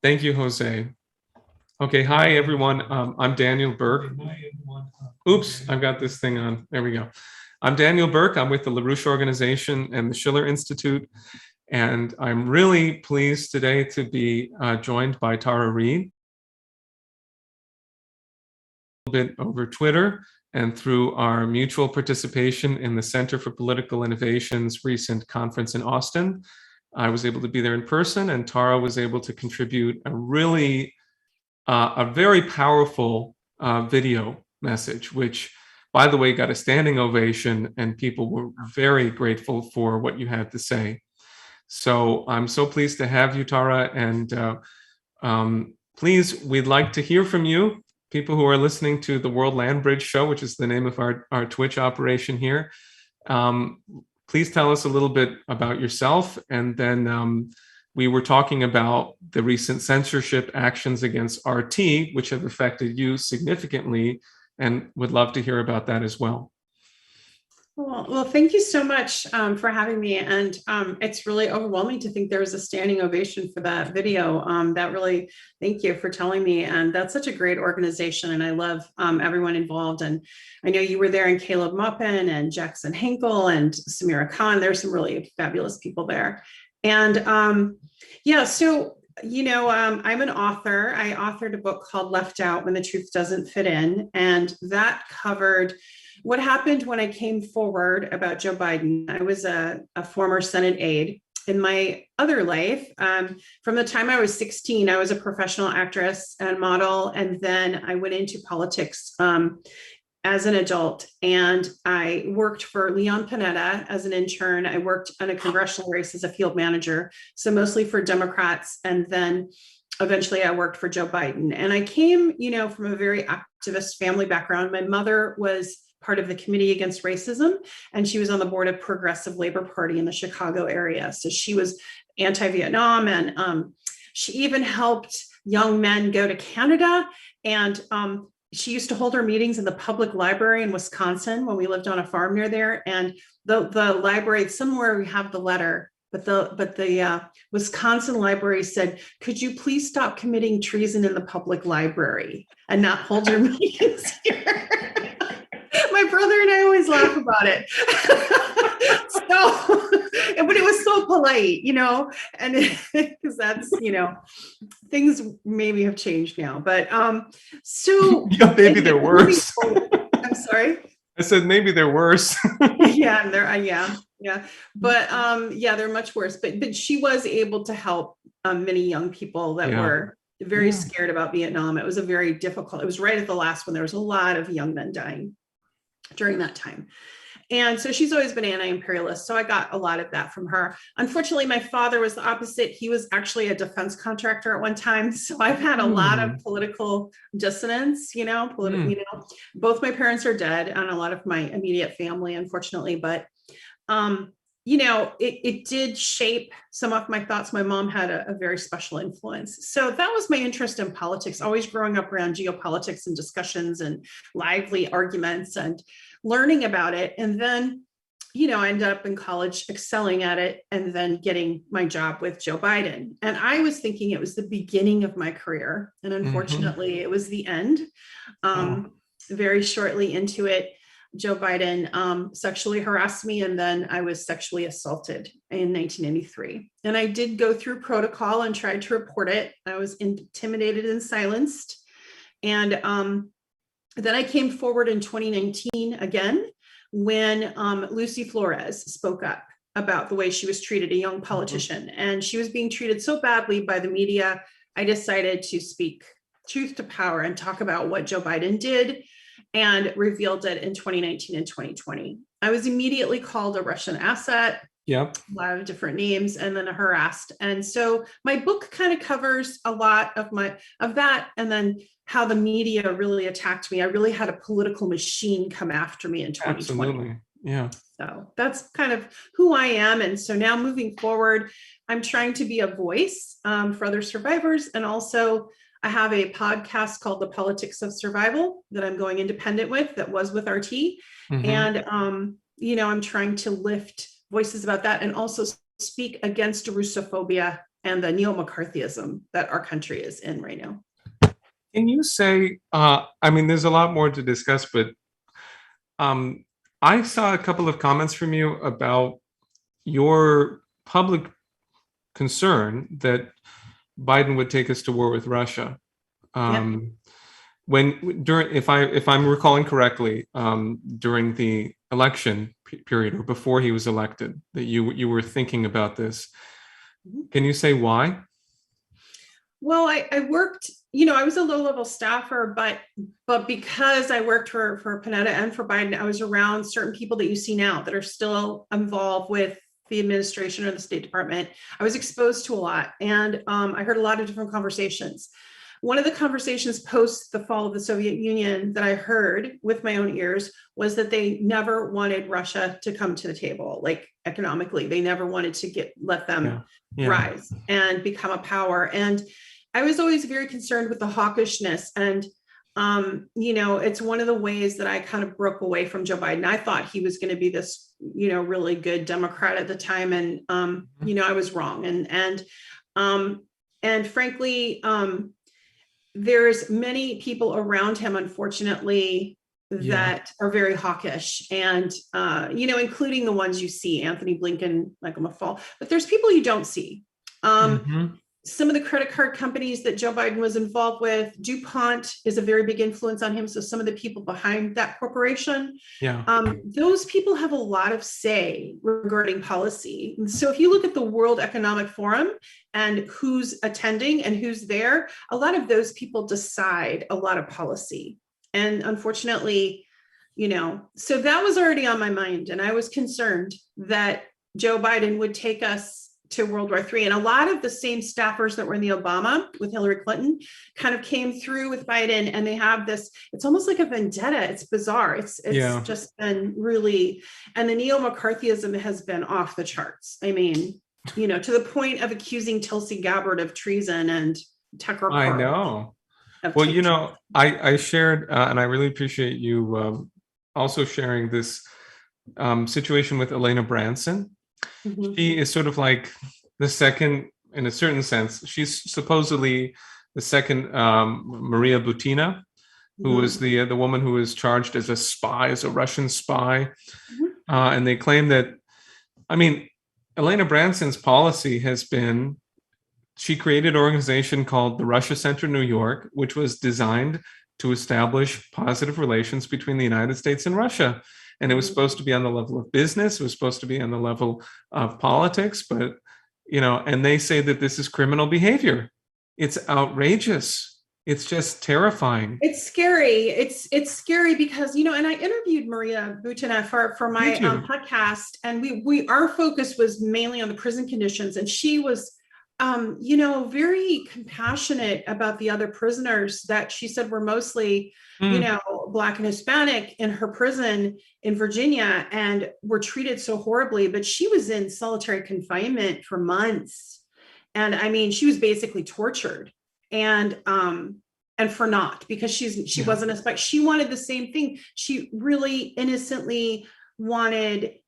Thank you, Jose. Okay, hi everyone. I'm Daniel Burke. Oops, I've got this thing on. There we go. I'm Daniel Burke. I'm with the Larouche organization and the Schiller Institute. And I'm really pleased today to be joined by Tara Reade. A little bit over Twitter and through our mutual participation in the Center for Political Innovation's recent conference in Austin. I was able to be there in person, and Tara was able to contribute a very powerful video message, which, by the way, got a standing ovation, and people were very grateful for what you had to say. So I'm so pleased to have you, Tara, and please, we'd like to hear from you, people who are listening to the WorldlandBridge show, which is the name of our Twitch operation here. Please tell us a little bit about yourself, and then we were talking about the recent censorship actions against RT, which have affected you significantly, and would love to hear about that as well. Well, thank you so much for having me. And it's really overwhelming to think there was a standing ovation for that video. That really, thank you for telling me. And that's such a great organization. And I love everyone involved. And I know you were there, and Caleb Maupin and Jackson Henkel and Samira Khan. There's some really fabulous people there. And yeah, so, I'm an author. I authored a book called Left Out When the Truth Doesn't Fit In. And that covered what happened when I came forward about Joe Biden. I was a former Senate aide. In my other life, from the time I was 16, I was a professional actress and model. And then I went into politics as an adult. And I worked for Leon Panetta as an intern. I worked on a congressional race as a field manager, so mostly for Democrats. And then eventually I worked for Joe Biden. And I came, from a very activist family background. My mother was part of the Committee Against Racism, and she was on the board of Progressive Labor Party in the Chicago area. So she was anti-Vietnam, and she even helped young men go to Canada. And she used to hold her meetings in the public library in Wisconsin when we lived on a farm near there. And the library, somewhere we have the letter, but the Wisconsin library said, "Could you please stop committing treason in the public library and not hold your meetings here?" My brother and I always laugh about it. But it was so polite, and because that's, things maybe have changed now, but so yeah, maybe they're worse. I'm sorry. I said maybe they're worse. Yeah, but they're much worse. But she was able to help many young people that were very scared about Vietnam. It was it was right at the last one. There was a lot of young men dying during that time. And so she's always been anti-imperialist. So I got a lot of that from her. Unfortunately, my father was the opposite. He was actually a defense contractor at one time. So I've had a lot of political dissonance, both my parents are dead and a lot of my immediate family, unfortunately, but it did shape some of my thoughts. My mom had a very special influence. So that was my interest in politics, always growing up around geopolitics and discussions and lively arguments and learning about it. And then, I ended up in college excelling at it and then getting my job with Joe Biden. And I was thinking it was the beginning of my career. And unfortunately, it was the end. Very shortly into it, Joe Biden sexually harassed me, and then I was sexually assaulted in 1993. And I did go through protocol and tried to report it. I was intimidated and silenced. And then I came forward in 2019 again, when Lucy Flores spoke up about the way she was treated, a young politician, and she was being treated so badly by the media. I decided to speak truth to power and talk about what Joe Biden did, and revealed it in 2019 and 2020. I was immediately called a Russian asset, a lot of different names, and then harassed. And so my book kind of covers a lot of that, and then how the media really attacked me. I really had a political machine come after me in 2020. Absolutely. Yeah. So that's kind of who I am. And so now moving forward, I'm trying to be a voice for other survivors. And also I have a podcast called The Politics of Survival that I'm going independent with, that was with RT. And, I'm trying to lift voices about that and also speak against Russophobia and the neo-McCarthyism that our country is in right now. Can you say, I mean, there's a lot more to discuss, but I saw a couple of comments from you about your public concern that Biden would take us to war with Russia. If I'm recalling correctly, during the election period or before he was elected, that you were thinking about this. Can you say why? Well, I worked, I was a low-level staffer, but because I worked for Panetta and for Biden, I was around certain people that you see now that are still involved with the administration or the State Department. I was exposed to a lot, and I heard a lot of different conversations. One of the conversations post the fall of the Soviet Union that I heard with my own ears was that they never wanted Russia to come to the table, like economically. They never wanted to let them rise and become a power. And I was always very concerned with the hawkishness. And, it's one of the ways that I kind of broke away from Joe Biden. I thought he was going to be this, really good Democrat at the time. And, I was wrong. And frankly, there's many people around him, unfortunately, that are very hawkish, and including the ones you see, Anthony Blinken, Michael McFaul. But there's people you don't see. Some of the credit card companies that Joe Biden was involved with, DuPont is a very big influence on him. So some of the people behind that corporation, those people have a lot of say regarding policy. So if you look at the World Economic Forum and who's attending and who's there, a lot of those people decide a lot of policy. And unfortunately, so that was already on my mind. And I was concerned that Joe Biden would take us to World War III. And a lot of the same staffers that were in the Obama with Hillary Clinton kind of came through with Biden, and they have this, it's almost like a vendetta. It's bizarre. It's just been really, and the neo-McCarthyism has been off the charts. I mean, to the point of accusing Tulsi Gabbard of treason and Tucker Carlson. I know. Well, I shared, and I really appreciate you also sharing this situation with Elena Branson. She is sort of like the second, in a certain sense. She's supposedly the second Maria Boutina, who was the woman who was charged as a spy, as a Russian spy. And they claim that, Elena Branson's policy has been, she created an organization called the Russia Center New York, which was designed to establish positive relations between the United States and Russia. And it was supposed to be on the level of business. It was supposed to be on the level of politics. But, and they say that this is criminal behavior. It's outrageous. It's just terrifying. It's scary. It's scary because, and I interviewed Maria Boutina for my podcast. And our focus was mainly on the prison conditions. And she was, very compassionate about the other prisoners that she said were mostly, Black and Hispanic in her prison in Virginia, and were treated so horribly. But she was in solitary confinement for months. And she was basically tortured, and for naught, because she wasn't a spy. She wanted the same thing. She really innocently wanted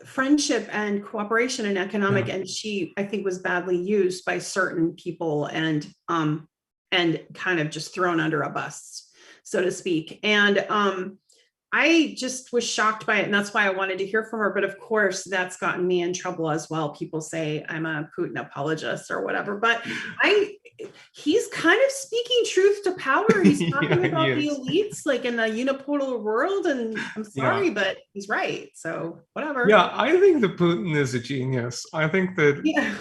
friendship and cooperation and economic, and she, I think, was badly used by certain people and kind of just thrown under a bus, so to speak. And I just was shocked by it, and that's why I wanted to hear from her. But of course, that's gotten me in trouble as well. People say I'm a Putin apologist or whatever, but he's kind of speaking truth to power. He's talking about the elites, like in the unipolar world, and I'm sorry, but he's right. So whatever. Yeah, I think that Putin is a genius. I think that,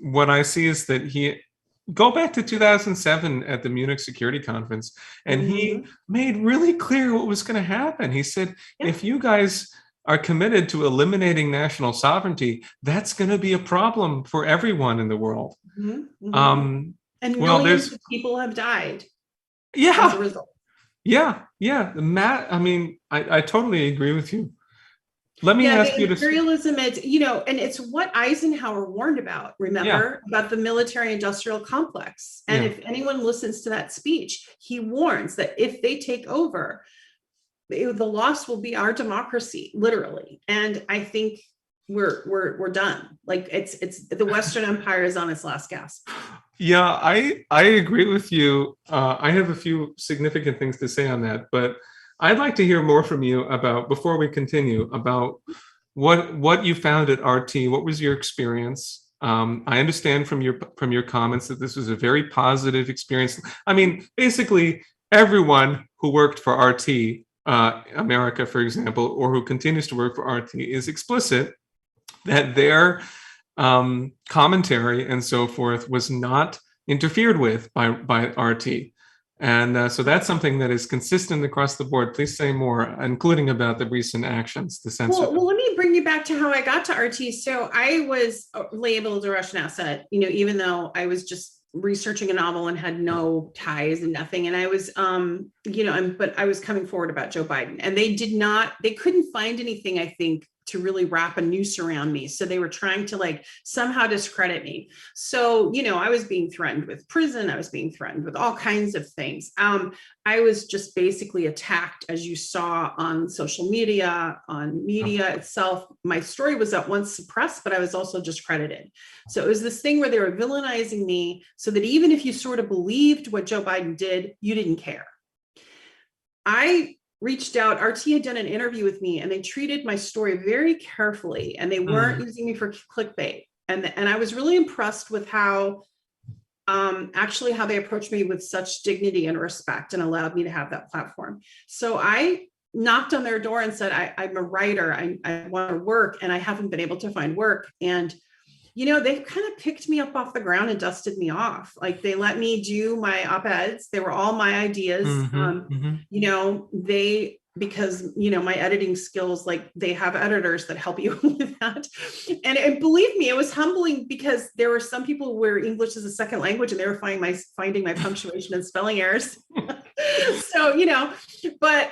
what I see is that go back to 2007 at the Munich Security Conference, and he made really clear what was going to happen. He said, if you guys are committed to eliminating national sovereignty, that's going to be a problem for everyone in the world. And millions of people have died as a result. I totally agree with you. Let me ask you imperialism, and it's what Eisenhower warned about, remember, about the military-industrial complex. And if anyone listens to that speech, he warns that if they take over, the loss will be our democracy, literally. And I think we're done. Like it's the Western Empire is on its last gasp. Yeah, I agree with you. I have a few significant things to say on that, but I'd like to hear more from you about, before we continue, about what you found at RT. What was your experience? I understand from your comments that this was a very positive experience. I mean, basically, everyone who worked for RT America, for example, or who continues to work for RT is explicit that their commentary and so forth was not interfered with by RT. And so that's something that is consistent across the board. Please say more, including about the recent actions, the censorship. Well, let me bring you back to how I got to RT. So I was labeled a Russian asset, even though I was just researching a novel and had no ties and nothing. And I was, but I was coming forward about Joe Biden, and they couldn't find anything, I think, to really wrap a noose around me. So they were trying to somehow discredit me. So, I was being threatened with prison. I was being threatened with all kinds of things. I was just basically attacked, as you saw on social media, on media itself. My story was at once suppressed, but I was also discredited. So it was this thing where they were villainizing me so that even if you sort of believed what Joe Biden did, you didn't care. I reached out. RT had done an interview with me, and they treated my story very carefully, and they weren't using me for clickbait. And I was really impressed with how they approached me with such dignity and respect and allowed me to have that platform. So I knocked on their door and said, I'm a writer. I want to work, and I haven't been able to find work. And they kind of picked me up off the ground and dusted me off. They let me do my op-eds. They were all my ideas. Because my editing skills, they have editors that help you with that. And believe me, it was humbling because there were some people where English is a second language, and they were finding my punctuation and spelling errors. So, but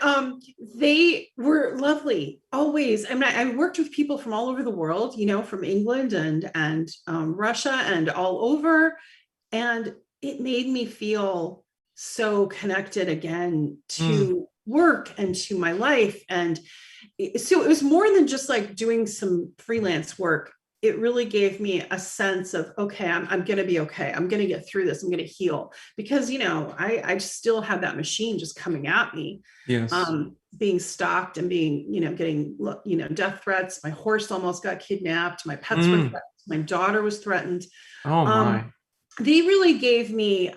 they were lovely always. I mean, I worked with people from all over the world, from England and Russia and all over. And it made me feel so connected again to work and to my life. And so it was more than just doing some freelance work. It really gave me a sense of, okay, I'm going to be okay. I'm going to get through this. I'm going to heal, because, I still had that machine just coming at me. Yes. Being stalked and being, getting, death threats. My horse almost got kidnapped. My pets were threatened. My daughter was threatened. Oh my. They really gave me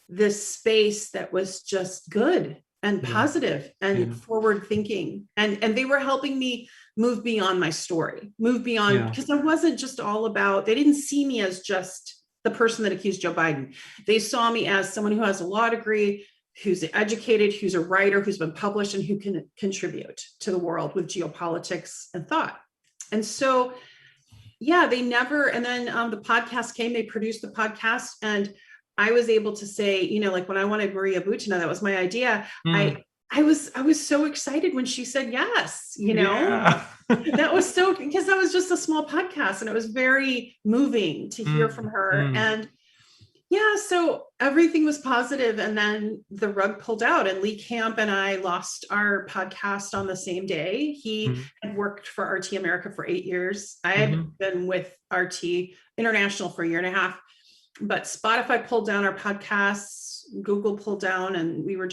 this space that was just good and positive and forward thinking. And they were helping me move beyond my story, because I wasn't just all about, they didn't see me as just the person that accused Joe Biden. They saw me as someone who has a law degree, who's educated, who's a writer, who's been published, and who can contribute to the world with geopolitics and thought. And so, they never, and then the podcast came, they produced the podcast, and I was able to say, when I wanted Maria Boutina, that was my idea. I was so excited when she said yes, that was so, because that was just a small podcast, and it was very moving to hear from her. And so everything was positive. And then the rug pulled out, and Lee Camp and I lost our podcast on the same day. He had worked for RT America for 8 years. I had been with RT International for a year and a half. But Spotify pulled down our podcasts, Google pulled down, and we were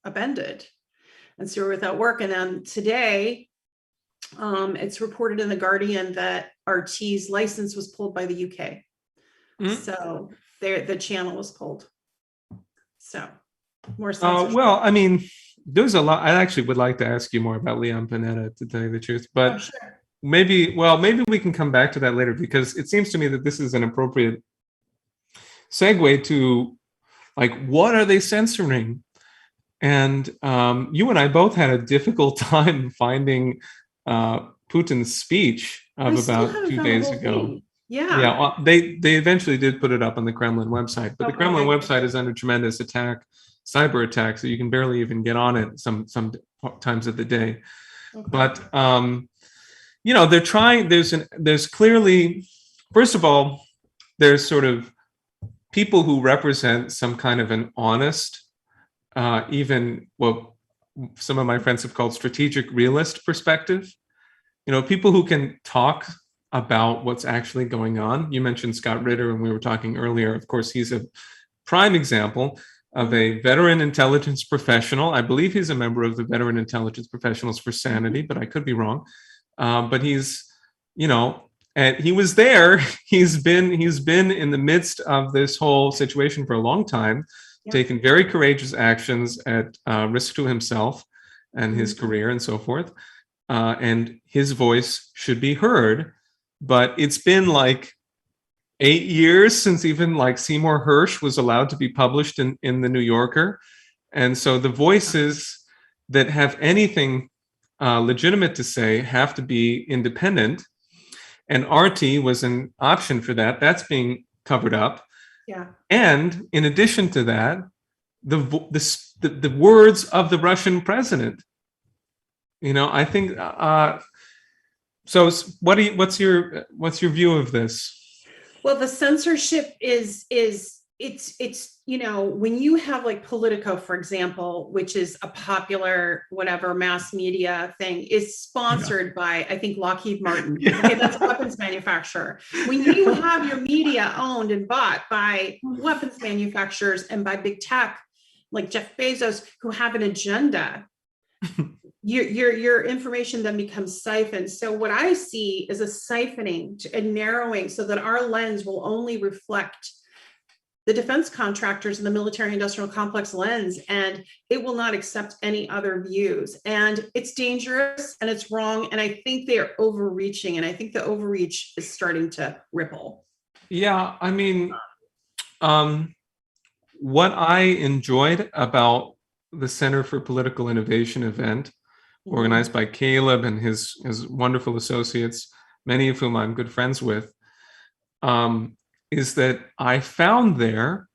upended. And so we were without work. And then today, it's reported in The Guardian that RT's license was pulled by the UK. So the channel was pulled. So more censorship. Well, I mean, there's a lot. I actually would like to ask you more about Leon Panetta, to tell you the truth. But sure. Maybe we can come back to that later, because it seems to me that this is an appropriate segue to what are they censoring? And you and I both had a difficult time finding Putin's speech of about 2 days ago. Yeah. Well, they eventually did put it up on the Kremlin website, but the Kremlin website is under tremendous cyber attack, so you can barely even get on it some times of the day. Okay. But they're trying. There's clearly, first of all, there's sort of people who represent some kind of an honest, even what some of my friends have called strategic realist perspective. people who can talk about what's actually going on. You mentioned Scott Ritter, and we were talking earlier. Of course, he's a prime example of a veteran intelligence professional. I believe he's a member of the Veteran Intelligence Professionals for Sanity, but I could be wrong. But he's, and he was there. He's been in the midst of this whole situation for a long time, taken very courageous actions at risk to himself and his career and so forth. And his voice should be heard. But it's been like 8 years since even like Seymour Hersh was allowed to be published in the New Yorker. And so the voices that have anything legitimate to say have to be independent. And RT was an option for that. That's being covered up. Yeah. And in addition to that, the words of the Russian president. I think. So, what's your view of this? Well, the censorship is it's when you have like Politico, for example, which is a popular whatever mass media thing, is sponsored by, I think, Lockheed Martin. Okay, that's a weapons manufacturer. When you have your media owned and bought by weapons manufacturers and by big tech like Jeff Bezos, who have an agenda, your information then becomes siphoned. So what I see is a siphoning and narrowing so that our lens will only reflect the defense contractors and the military industrial complex lens, and it will not accept any other views. And it's dangerous and it's wrong. And I think they are overreaching. And I think the overreach is starting to ripple. Yeah, I mean, what I enjoyed about the Center for Political Innovation event, organized by Caleb and his wonderful associates, many of whom I'm good friends with, is that I found there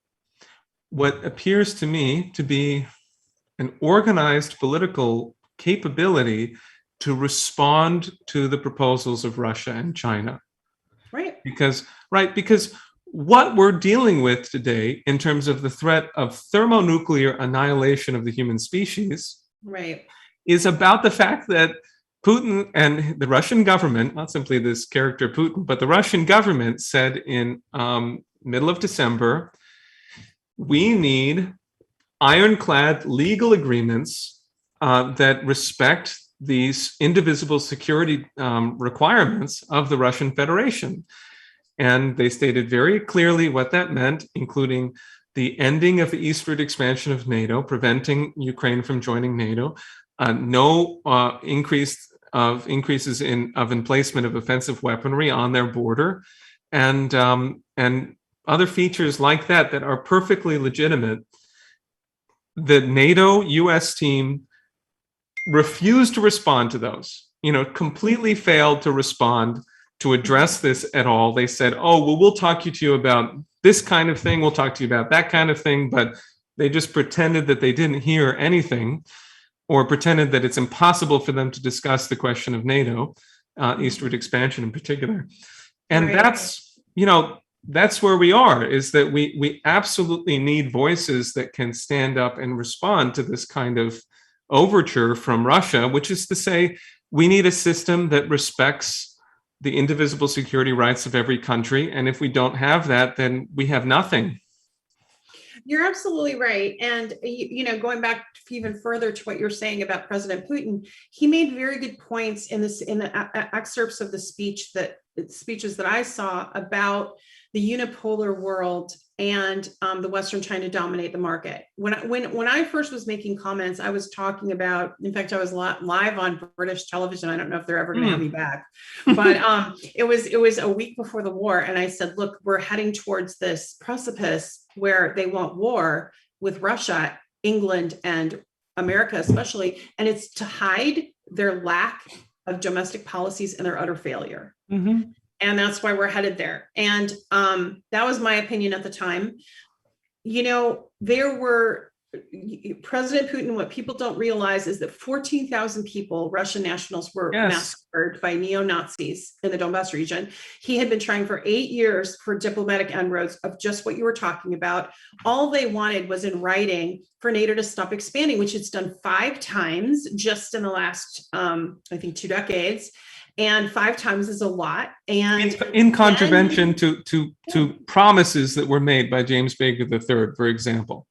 what appears to me to be an organized political capability to respond to the proposals of Russia and China. Right. Because what we're dealing with today in terms of the threat of thermonuclear annihilation of the human species, right, is about the fact that Putin and the Russian government, not simply this character Putin, but the Russian government said in middle of December, we need ironclad legal agreements that respect these indivisible security requirements of the Russian Federation. And they stated very clearly what that meant, including the ending of the eastward expansion of NATO, preventing Ukraine from joining NATO, no increases in emplacement of offensive weaponry on their border, and other features like that are perfectly legitimate. The NATO U.S. team refused to respond to those. Completely failed to respond to address this at all. They said, "Oh, well, we'll talk to you about this kind of thing. We'll talk to you about that kind of thing," but they just pretended that they didn't hear anything, or pretended that it's impossible for them to discuss the question of NATO, eastward expansion in particular. And that's where we are, is that we absolutely need voices that can stand up and respond to this kind of overture from Russia, which is to say, we need a system that respects the indivisible security rights of every country. And if we don't have that, then we have nothing. You're absolutely right. And, going back even further to what you're saying about President Putin, he made very good points in the excerpts of the speeches that I saw about the unipolar world and the Western trying to dominate the market. When I first was making comments, I was talking about, in fact, I was live on British television. I don't know if they're ever going to have me back, but it was a week before the war. And I said, look, we're heading towards this precipice where they want war with Russia, England, and America especially. And it's to hide their lack of domestic policies and their utter failure. Mm-hmm. And that's why we're headed there. And that was my opinion at the time. There were President Putin, what people don't realize is that 14,000 people, Russian nationals, were massacred by neo-Nazis in the Donbass region. He had been trying for 8 years for diplomatic inroads of just what you were talking about. All they wanted was in writing for NATO to stop expanding, which it's done 5 times just in the last, I think, 2 decades. and 5 times is a lot. And in contravention to promises that were made by James Baker III, for example.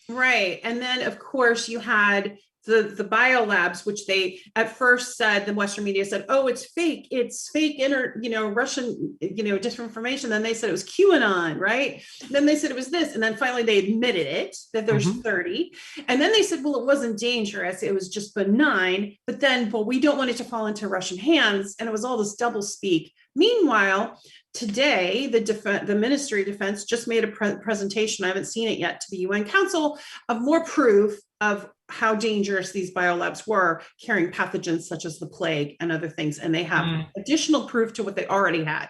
Right. And then, of course, you had the biolabs, which they at first said, the Western media said, oh, it's fake, Russian, disinformation. Then they said it was QAnon, right? Then they said it was this. And then finally they admitted it, that there's 30. And then they said, well, it wasn't dangerous, it was just benign. But then, well, we don't want it to fall into Russian hands. And it was all this double speak. Meanwhile, today, the Ministry of Defense just made a presentation, I haven't seen it yet, to the UN Council, of more proof of how dangerous these biolabs were, carrying pathogens such as the plague and other things. And they have additional proof to what they already had.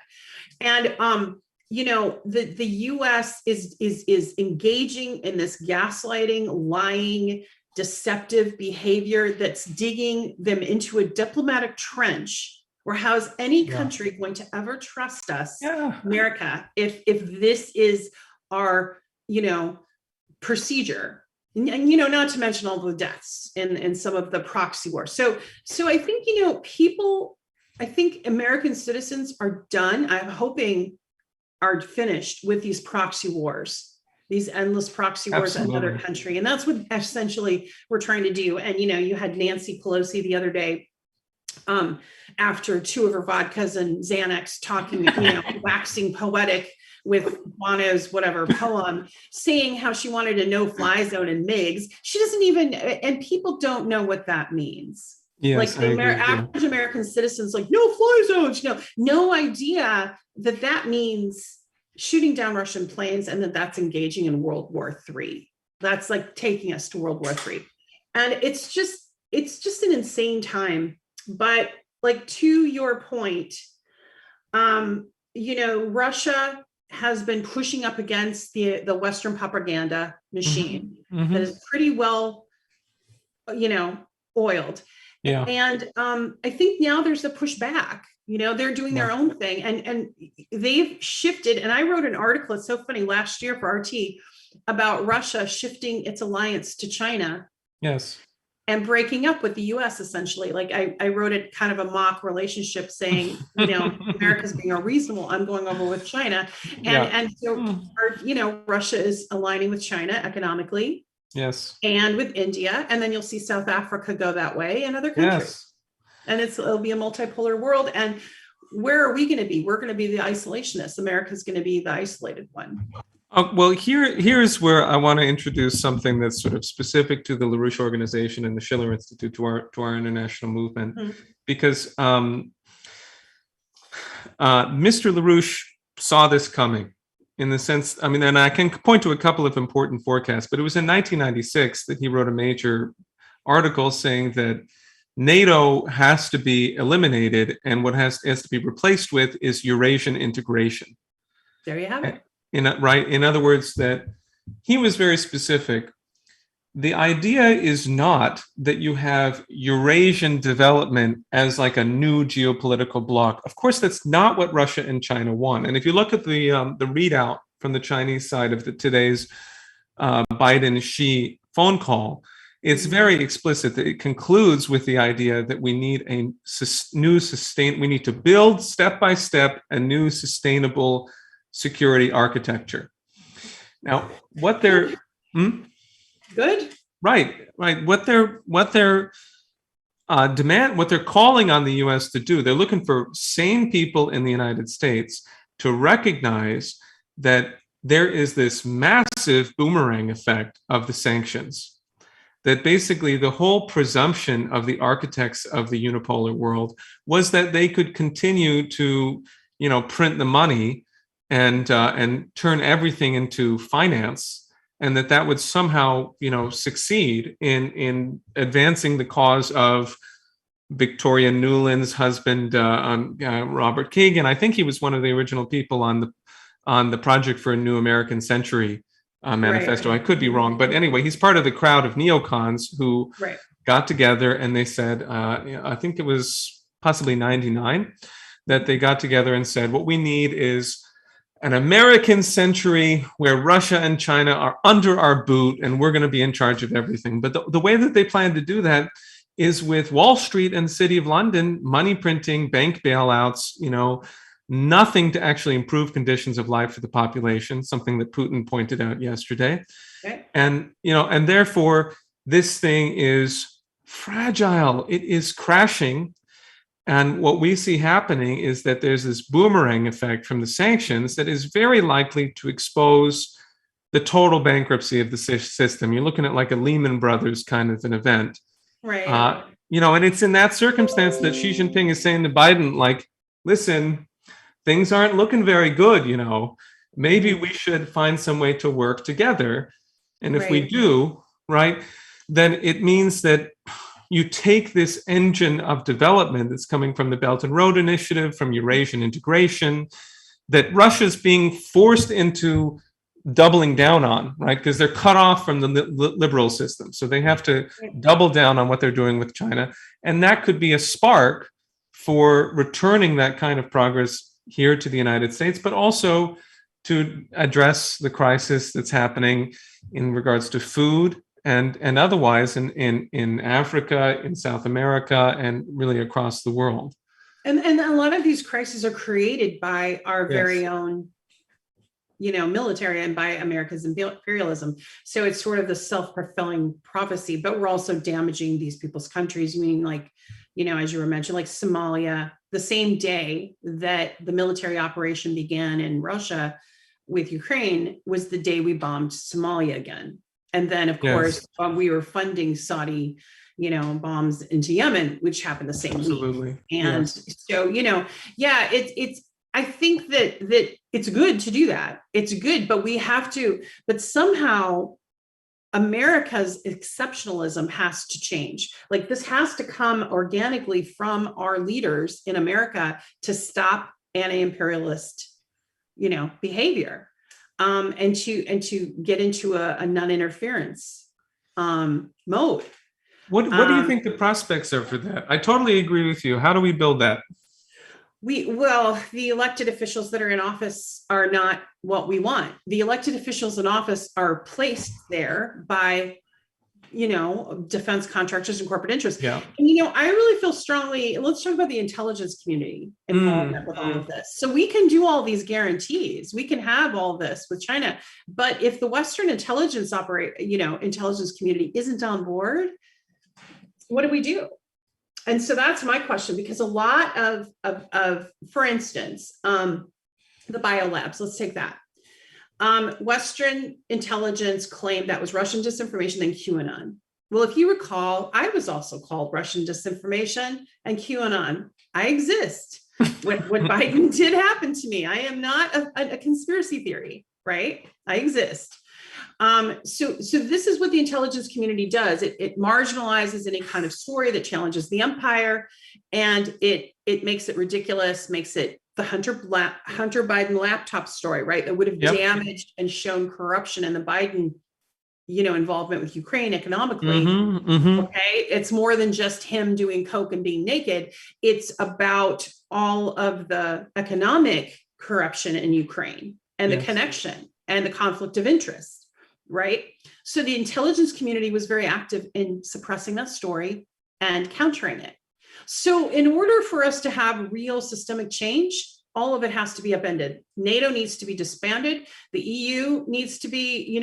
And the US is engaging in this gaslighting, lying, deceptive behavior that's digging them into a diplomatic trench. Or how is any country going to ever trust us, America, if this is our, procedure? And not to mention all the deaths in some of the proxy wars. So I think, I think American citizens are done. I'm hoping are finished with these proxy wars, these endless proxy wars in another country. And that's what essentially we're trying to do. And, you had Nancy Pelosi the other day, after 2 of her vodkas and Xanax talking, waxing poetic with Bono's whatever poem, saying how she wanted a no-fly zone in MiGs. She doesn't even, and people don't know what that means. Yes, like the average American citizens, like no fly zones, no idea that means shooting down Russian planes, and that's engaging in World War III. That's like taking us to World War III. And it's just an insane time. But like, to your point, Russia has been pushing up against the Western propaganda machine that is pretty well, oiled. Yeah. And I think now there's a pushback. They're doing their own thing, and they've shifted. And I wrote an article, it's so funny, last year for RT about Russia shifting its alliance to China. Yes. And breaking up with the US, essentially. Like I wrote it kind of a mock relationship saying, America's being unreasonable, I'm going over with China. And so, Russia is aligning with China economically. Yes. And with India. And then you'll see South Africa go that way, and other countries. Yes. And it'll be a multipolar world. And where are we going to be? We're going to be the isolationists. America's going to be the isolated one. Well, here's where I want to introduce something that's sort of specific to the Larouche organization and the Schiller Institute, to our international movement, because Mr. Larouche saw this coming, in the sense, and I can point to a couple of important forecasts, but it was in 1996 that he wrote a major article saying that NATO has to be eliminated, and what has to be replaced with is Eurasian integration. There you have it. In other words, that he was very specific. The idea is not that you have Eurasian development as like a new geopolitical bloc. Of course, that's not what Russia and China want. And if you look at the readout from the Chinese side of today's Biden-Xi phone call, it's very explicit that it concludes with the idea that we need we need to build step by step a new sustainable security architecture. Now, what they're good, right. What they're calling on the U.S. to do, they're looking for sane people in the United States to recognize that there is this massive boomerang effect of the sanctions. That basically the whole presumption of the architects of the unipolar world was that they could continue to, print the money and turn everything into finance, and that would somehow, succeed in advancing the cause of Victoria Nuland's husband, Robert Kagan. I think he was one of the original people on the Project for a New American Century manifesto. Right. I could be wrong, but anyway, he's part of the crowd of neocons who got together, and they said, I think it was possibly 99, that they got together and said, what we need is an American century where Russia and China are under our boot, and we're going to be in charge of everything. But the way that they plan to do that is with Wall Street and the City of London, money printing, bank bailouts, nothing to actually improve conditions of life for the population, something that Putin pointed out yesterday. Okay. And therefore, this thing is fragile. It is crashing. And what we see happening is that there's this boomerang effect from the sanctions that is very likely to expose the total bankruptcy of the system. You're looking at like a Lehman Brothers kind of an event. Right. And it's in that circumstance that Xi Jinping is saying to Biden, like, listen, things aren't looking very good, maybe we should find some way to work together. And if we do, right, then it means that you take this engine of development that's coming from the Belt and Road Initiative, from Eurasian integration, that Russia's being forced into doubling down on, right? Because they're cut off from the liberal system. So they have to double down on what they're doing with China. And that could be a spark for returning that kind of progress here to the United States, but also to address the crisis that's happening in regards to food and otherwise in Africa, in South America, and really across the world. And a lot of these crises are created by our very own, military and by America's imperialism. So it's sort of the self-fulfilling prophecy, but we're also damaging these people's countries. Meaning, like, as you were mentioning, like Somalia, the same day that the military operation began in Russia with Ukraine was the day we bombed Somalia again. And then, of course, we were funding Saudi, bombs into Yemen, which happened the same week. And so, it's I think that it's good to do that. It's good, but we have to, but somehow America's exceptionalism has to change. Like, this has to come organically from our leaders in America to stop anti-imperialist, behavior, and to get into a non-interference mode. What do you think the prospects are for that? I totally agree with you. How do we build that? The elected officials that are in office are not what we want. The elected officials in office are placed there by, defense contractors and corporate interests. Yeah. And, I really feel strongly, let's talk about the intelligence community involvement with all of this. So we can do all these guarantees. We can have all this with China. But if the Western intelligence intelligence community isn't on board, what do we do? And so that's my question, because a lot of for instance, the biolabs, let's take that. Western intelligence claimed that was Russian disinformation and QAnon. Well, if you recall, I was also called Russian disinformation and QAnon. I exist. What Biden did happen to me. I am not a conspiracy theory, right? I exist. So this is what the intelligence community does. It marginalizes any kind of story that challenges the empire, and it makes it ridiculous, makes it the Hunter Biden laptop story, right? That would have damaged and shown corruption in the Biden, involvement with Ukraine economically. Okay. It's more than just him doing coke and being naked. It's about all of the economic corruption in Ukraine and the connection and the conflict of interest. Right. So the intelligence community was very active in suppressing that story and countering it. So in order for us to have real systemic change, all of it has to be upended. NATO needs to be disbanded. The EU needs to be,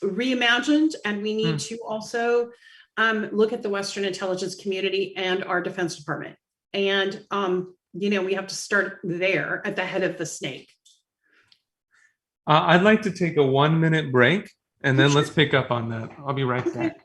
reimagined. And we need to also look at the Western intelligence community and our Defense Department. And, we have to start there at the head of the snake. I'd like to take a 1-minute break, and then let's pick up on that. I'll be right back.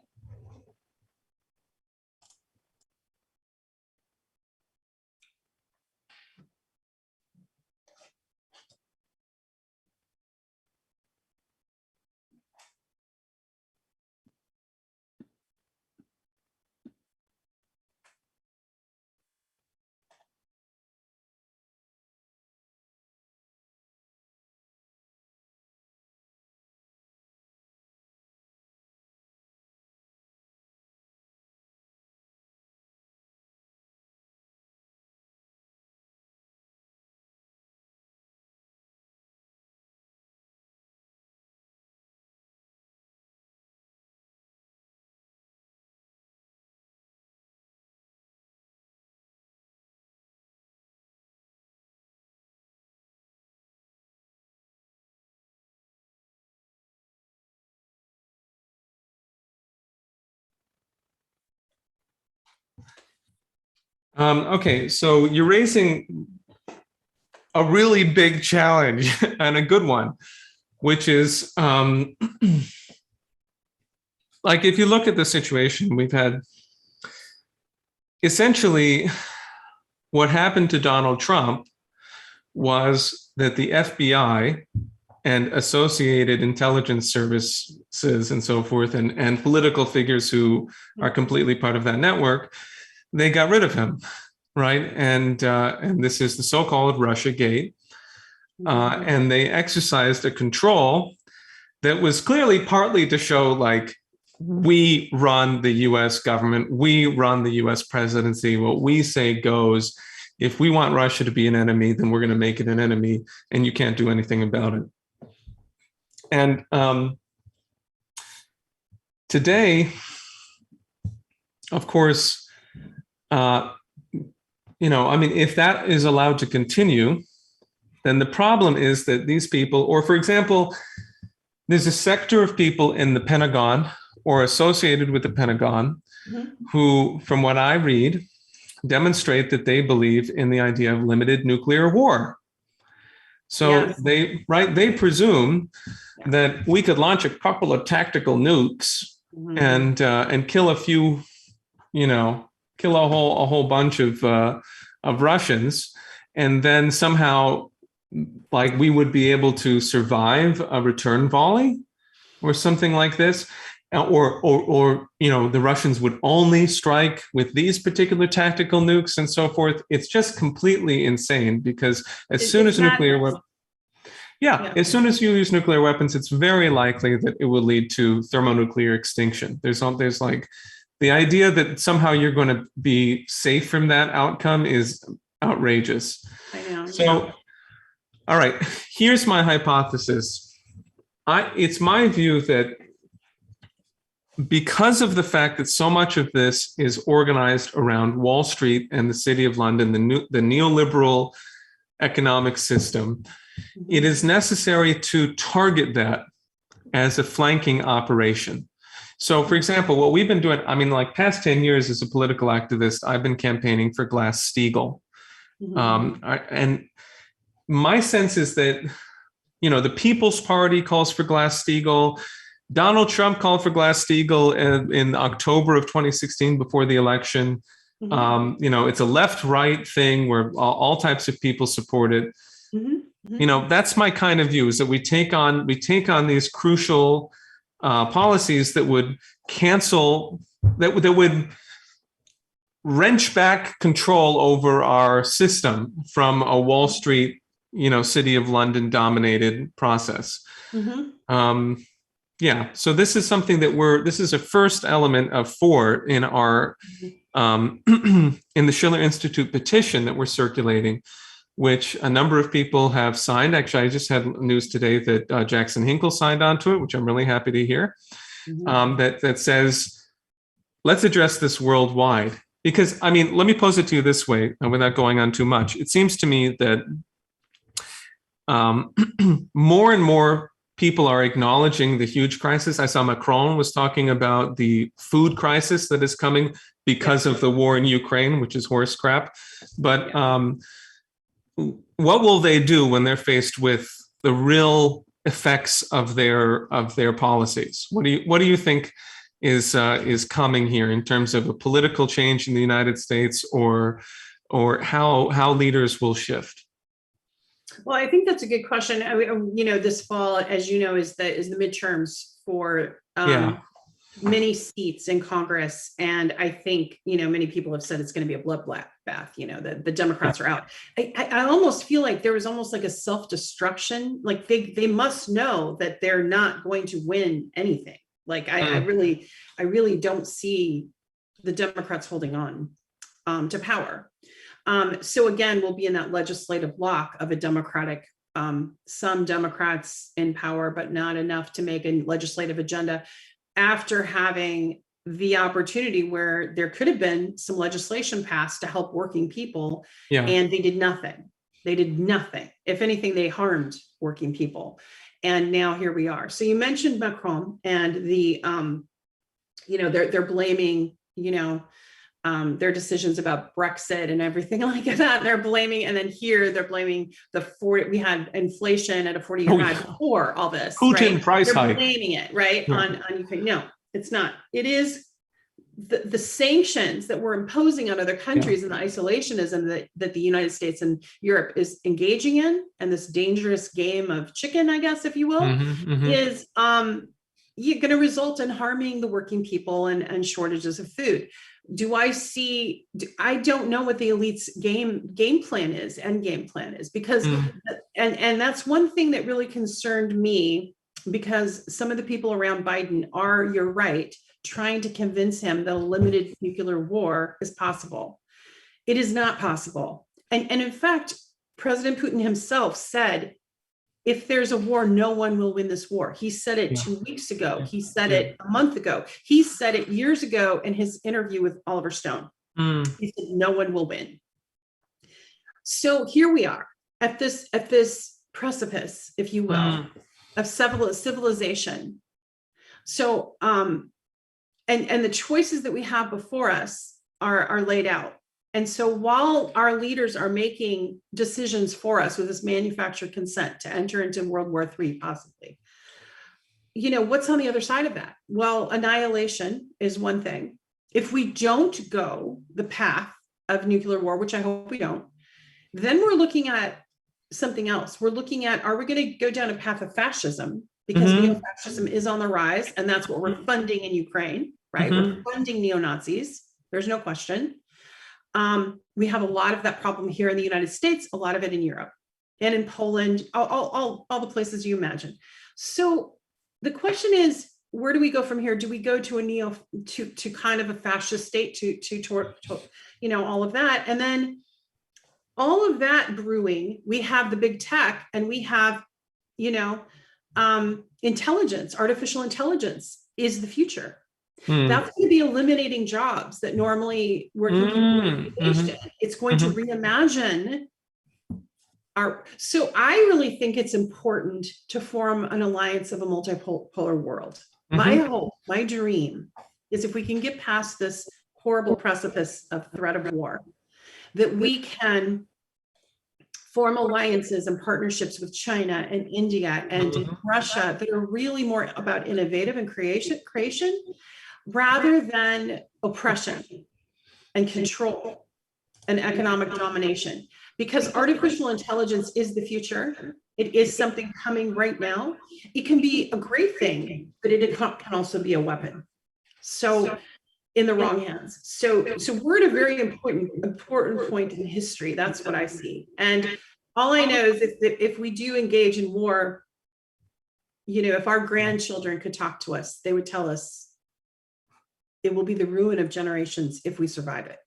Okay, so you're raising a really big challenge and a good one, which is like if you look at the situation, we've had essentially what happened to Donald Trump was that the FBI and associated intelligence services and so forth, and political figures who are completely part of that network, they got rid of him, right? And this is the so-called Russiagate, and they exercised a control that was clearly partly to show like we run the U.S. government, we run the U.S. presidency, what we say goes. If we want Russia to be an enemy, then we're going to make it an enemy, and you can't do anything about it. And today, of course, if that is allowed to continue, then the problem is that these people, or for example, there's a sector of people in the Pentagon or associated with the Pentagon who, from what I read, demonstrate that they believe in the idea of limited nuclear war. So they presume that we could launch a couple of tactical nukes and kill a few, kill a whole bunch of Russians, and then somehow, like, we would be able to survive a return volley or something like this. Or the Russians would only strike with these particular tactical nukes and so forth. It's just completely insane, because as soon as nuclear weapons, as soon as you use nuclear weapons, it's very likely that it will lead to thermonuclear extinction. There's like the idea that somehow you're going to be safe from that outcome is outrageous. I know. So, all right, here's my hypothesis. It's my view that because of the fact that so much of this is organized around Wall Street and the City of London, the neoliberal economic system, it is necessary to target that as a flanking operation. So, for example, what we've been doing, past 10 years as a political activist, I've been campaigning for Glass-Steagall. And my sense is that, the People's Party calls for Glass-Steagall. Donald Trump called for Glass-Steagall in October of 2016 before the election. It's a left-right thing where all types of people support it. That's my kind of view, is that we take on these crucial policies that would cancel, that would wrench back control over our system from a Wall Street, City of London dominated process. So this is something that this is a first element of 4 in our, in the Schiller Institute petition that we're circulating, which a number of people have signed. Actually, I just had news today that Jackson Hinkle signed onto it, which I'm really happy to hear, that says, let's address this worldwide. Because, let me pose it to you this way, without going on too much. It seems to me that more and more people are acknowledging the huge crisis. I saw Macron was talking about the food crisis that is coming because of the war in Ukraine, which is horse crap. But what will they do when they're faced with the real effects of their policies? What do you think is coming here in terms of a political change in the United States, or how leaders will shift? Well, I think that's a good question. This fall, as you know, is the midterms for many seats in Congress. And I think, many people have said it's going to be a bloodbath, the Democrats are out. I almost feel like there was almost like a self-destruction. Like they must know that they're not going to win anything. Like I really don't see the Democrats holding on to power. So again, we'll be in that legislative block of a Democratic, some Democrats in power, but not enough to make a legislative agenda, after having the opportunity where there could have been some legislation passed to help working people, and they did nothing. They did nothing. If anything, they harmed working people. And now here we are. So you mentioned Macron and the, they're blaming, their decisions about Brexit and everything like that. They're blaming, and then here they're blaming we had inflation at a 40-year high before all this. Putin right? price they're hike. blaming it right on Ukraine. No, it's not. It is the sanctions that we're imposing on other countries and the isolationism that the United States and Europe is engaging in, and this dangerous game of chicken, I guess, if you will, is you're going to result in harming the working people and shortages of food. I don't know what the elite's game plan is, end game plan is, because and that's one thing that really concerned me, because some of the people around Biden are, you're right, trying to convince him that a limited nuclear war is possible. It is not possible. And in fact, President Putin himself said, if there's a war, no one will win this war. He said it 2 weeks ago. He said it a month ago. He said it years ago in his interview with Oliver Stone. He said, no one will win. So here we are at this precipice, if you will, of civilization. So, and the choices that we have before us are laid out. And so while our leaders are making decisions for us with this manufactured consent to enter into World War III, possibly, what's on the other side of that? Well, annihilation is one thing. If we don't go the path of nuclear war, which I hope we don't, then we're looking at something else. We're looking at, are we going to go down a path of fascism? Because neo-fascism is on the rise, and that's what we're funding in Ukraine, right? We're funding neo-Nazis. There's no question. We have a lot of that problem here in the United States, a lot of it in Europe and in Poland, all the places you imagine. So the question is, where do we go from here? Do we go to to kind of a fascist state, to all of that? And then all of that brewing, we have the big tech, and we have, intelligence, artificial intelligence is the future. That's going to be eliminating jobs that normally working people are engaged in. It's going to reimagine so I really think it's important to form an alliance of a multipolar world. My hope, my dream is, if we can get past this horrible precipice of threat of war, that we can form alliances and partnerships with China and India and Russia that are really more about innovative and creation rather than oppression and control and economic domination. Because artificial intelligence is the future. It is something coming right now. It can be a great thing, but it can also be a weapon. So in the wrong hands. So we're at a very important point in history. That's what I see. And all I know is if we do engage in war, if our grandchildren could talk to us, they would tell us it will be the ruin of generations if we survive it.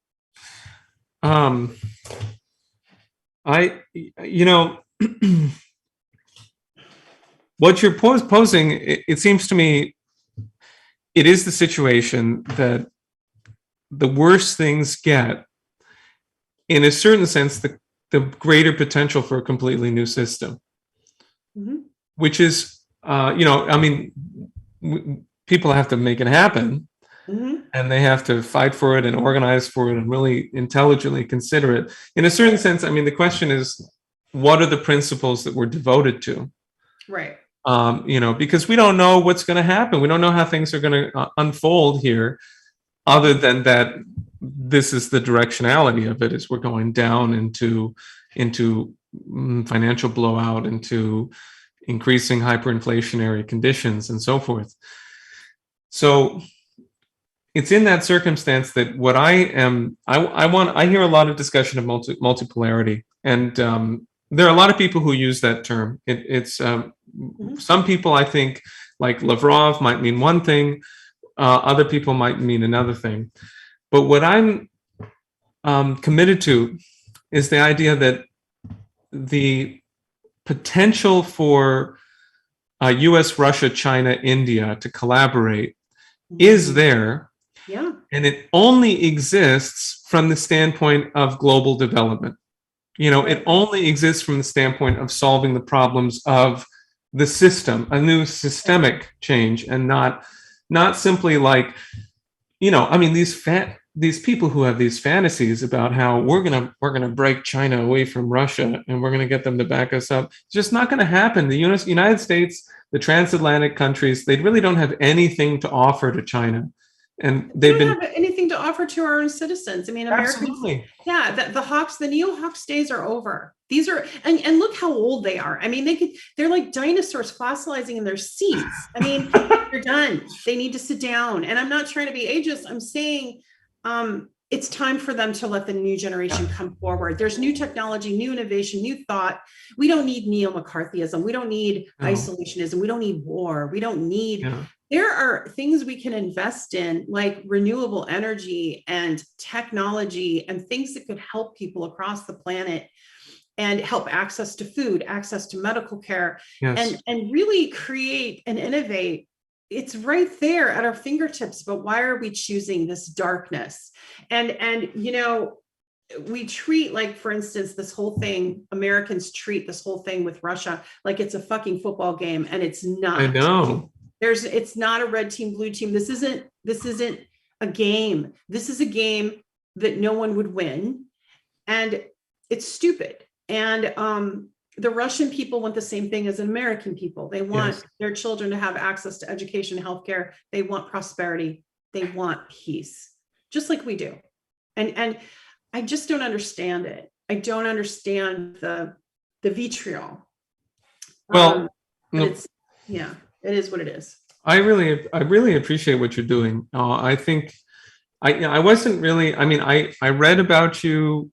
What you're posing, it seems to me, it is the situation that the worse things get, in a certain sense, the greater potential for a completely new system, which is, people have to make it happen. And they have to fight for it and organize for it and really intelligently consider it. In a certain sense, the question is, what are the principles that we're devoted to? Right. Because we don't know what's going to happen. We don't know how things are going to unfold here, other than that this is the directionality of it, is we're going down into financial blowout, into increasing hyperinflationary conditions and so forth. So it's in that circumstance that what I hear a lot of discussion of multipolarity, and there are a lot of people who use that term. It's some people, I think, like Lavrov, might mean one thing, other people might mean another thing. But what I'm committed to is the idea that the potential for US, Russia, China, India to collaborate is there. Yeah. And it only exists from the standpoint of global development. It only exists from the standpoint of solving the problems of the system, a new systemic change, and not simply like, these people who have these fantasies about how we're gonna break China away from Russia and we're gonna get them to back us up. It's just not going to happen. The United States, the transatlantic countries, they really don't have anything to offer to China, and We they've don't been have anything to offer to our own citizens. I mean, Americans, absolutely. yeah, the Hawks, the Neohawks days are over. These are, and look how old they are. I mean, they're like dinosaurs fossilizing in their seats. I mean, they're done. They need to sit down. And I'm not trying to be ageist. I'm saying it's time for them to let the new generation come forward. There's new technology, new innovation, new thought. We don't need neo-McCarthyism. We don't need isolationism. We don't need war. We don't need, there are things we can invest in, like renewable energy and technology and things that could help people across the planet and help access to food, access to medical care, and really create and innovate. It's right there at our fingertips, but why are we choosing this darkness? And you know, we treat, like, for instance, this whole thing, Americans treat this whole thing with Russia like it's a fucking football game, and it's not. I know. It's not a red team, blue team. This isn't a game. This is a game that no one would win. And it's stupid. And the Russian people want the same thing as American people. They want their children to have access to education, healthcare. They want prosperity. They want peace, just like we do. And I just don't understand it. I don't understand the vitriol. Well, but it is what it is. I really appreciate what you're doing. I think I wasn't really, I mean, I read about you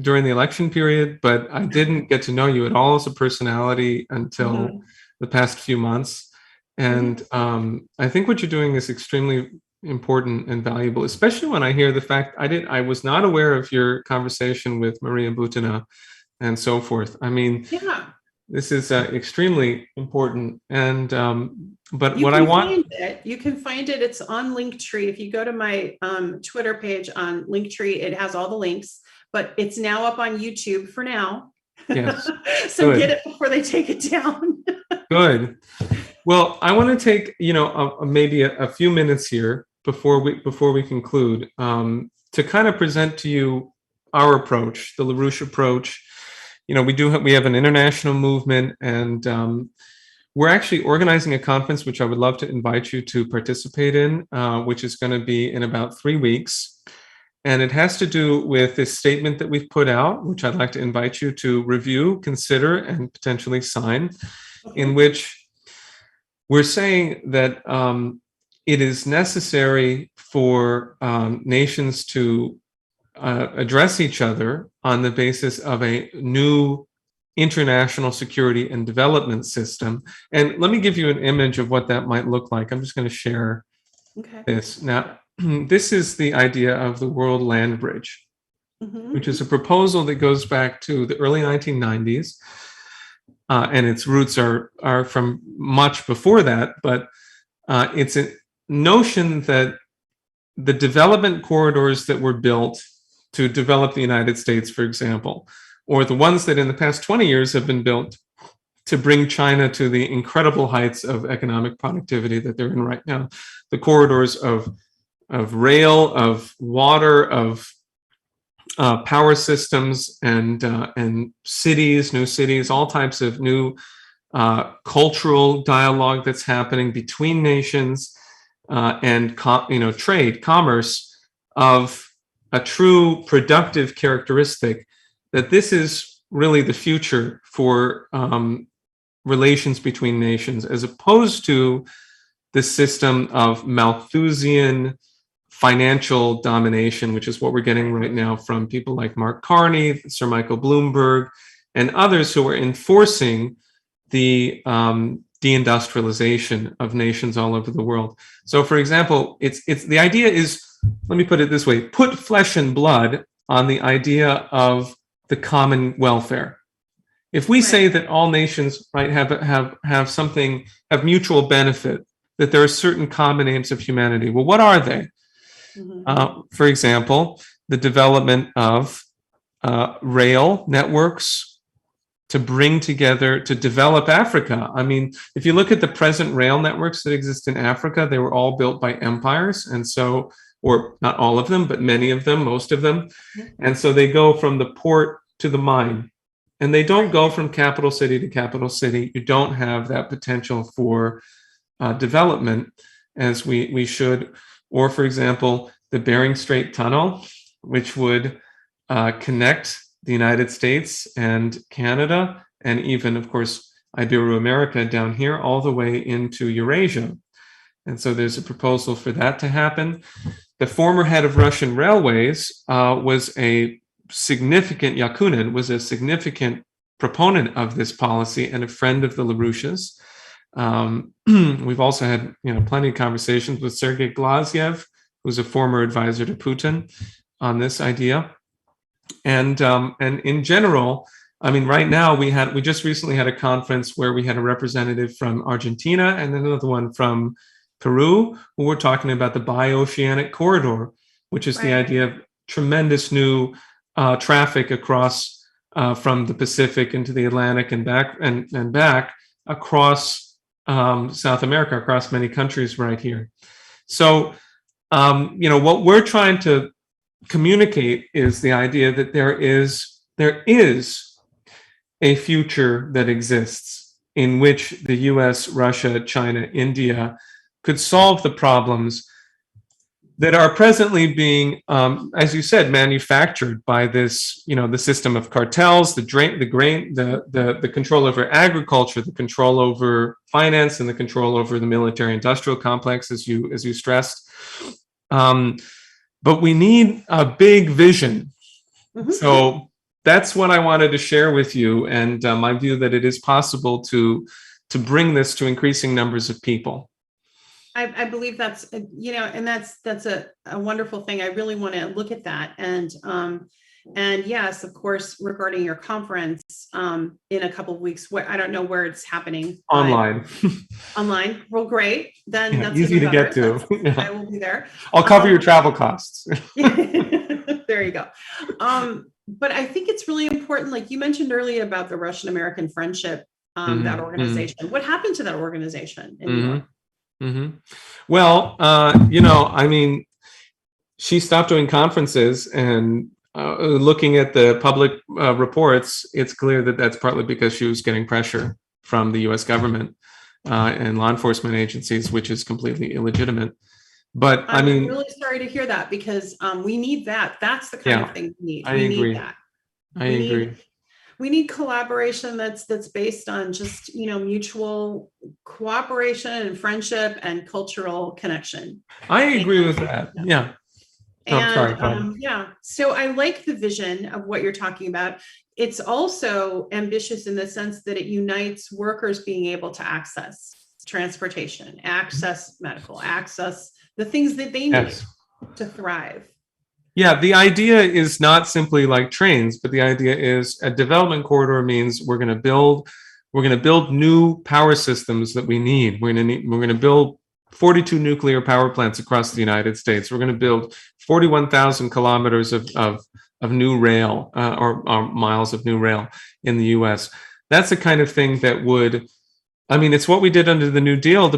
during the election period, but I didn't get to know you at all as a personality until the past few months. And I think what you're doing is extremely important and valuable, especially when I hear the fact I was not aware of your conversation with Maria Boutina and so forth. I mean, this is extremely important. And but what I want, you can find it. It's on Linktree. If you go to my Twitter page on Linktree, it has all the links. But it's now up on YouTube for now. Yes. So Good. get it before they take it down. Good. Well, I want to take, maybe a few minutes here before we conclude, to kind of present to you our approach, the Larouche approach. We have an international movement, and we're actually organizing a conference, which I would love to invite you to participate in, which is going to be in about 3 weeks. And it has to do with this statement that we've put out, which I'd like to invite you to review, consider, and potentially sign, in which we're saying that it is necessary for nations to address each other on the basis of a new international security and development system. And let me give you an image of what that might look like. I'm just going to share this. Now, this is the idea of the worldlandbridge, which is a proposal that goes back to the early 1990s. And its roots are from much before that, but it's a notion that the development corridors that were built to develop the United States, for example, or the ones that in the past 20 years have been built to bring China to the incredible heights of economic productivity that they're in right now, the corridors of rail, of water, of power systems, and cities, new cities, all types of new cultural dialogue that's happening between nations, and trade, commerce of a true productive characteristic. That this is really the future for relations between nations, as opposed to the system of Malthusian financial domination, which is what we're getting right now from people like Mark Carney, Sir Michael Bloomberg, and others who are enforcing the deindustrialization of nations all over the world. So, for example, it's the idea is, let me put it this way: put flesh and blood on the idea of the common welfare. If we say that all nations, right, have something, have mutual benefit, that there are certain common aims of humanity. Well, what are they? For example, the development of rail networks to bring together, to develop Africa. I mean, if you look at the present rail networks that exist in Africa, they were all built by empires. And so or not all of them, but many of them, most of them. Yeah. And so they go from the port to the mine. And they don't go from capital city to capital city. You don't have that potential for development as we should. Or, for example, the Bering Strait Tunnel, which would connect the United States and Canada, and even, of course, Ibero-America down here, all the way into Eurasia. And so there's a proposal for that to happen. The former head of Russian Railways was a significant, Yakunin was a significant proponent of this policy and a friend of the Larouches. We've also had plenty of conversations with Sergei Glazyev, who's a former advisor to Putin, on this idea. And in general, I mean, right now we just recently had a conference where we had a representative from Argentina and then another one from Peru, who were talking about the bioceanic corridor, which is the idea of tremendous new traffic across from the Pacific into the Atlantic and back across South America, across many countries right here. So, what we're trying to communicate is the idea that there is a future that exists in which the US, Russia, China, India could solve the problems that are presently being, as you said, manufactured by this, the system of cartels, the control over agriculture, the control over finance, and the control over the military-industrial complex, as you stressed. But we need a big vision. Mm-hmm. So that's what I wanted to share with you, and my view that it is possible to bring this to increasing numbers of people. I believe that's, and that's a wonderful thing. I really want to look at that. And yes, of course, regarding your conference in a couple of weeks, I don't know where it's happening. Online. Online. Well, great. Then that's easy to get to. Yeah. I will be there. I'll cover your travel costs. There you go. But I think it's really important, like you mentioned earlier about the Russian-American friendship, that organization. Mm-hmm. What happened to that organization in New York? Mm-hmm. Well, I mean, she stopped doing conferences, and looking at the public reports, it's clear that that's partly because she was getting pressure from the U.S. government and law enforcement agencies, which is completely illegitimate. But I'm really sorry to hear that, because we need that. That's the kind of thing we need. I agree. Need that. I agree. We need collaboration that's based on just, mutual cooperation and friendship and cultural connection. I agree with that. Yeah. And so I like the vision of what you're talking about. It's also ambitious in the sense that it unites workers being able to access transportation, access medical, access the things that they need to thrive. Yeah, the idea is not simply like trains, but the idea is a development corridor means we're going to build new power systems that we need. We're going to build 42 nuclear power plants across the United States. We're going to build 41,000 kilometers of new rail or miles of new rail in the U.S. That's the kind of thing that would, it's what we did under the New Deal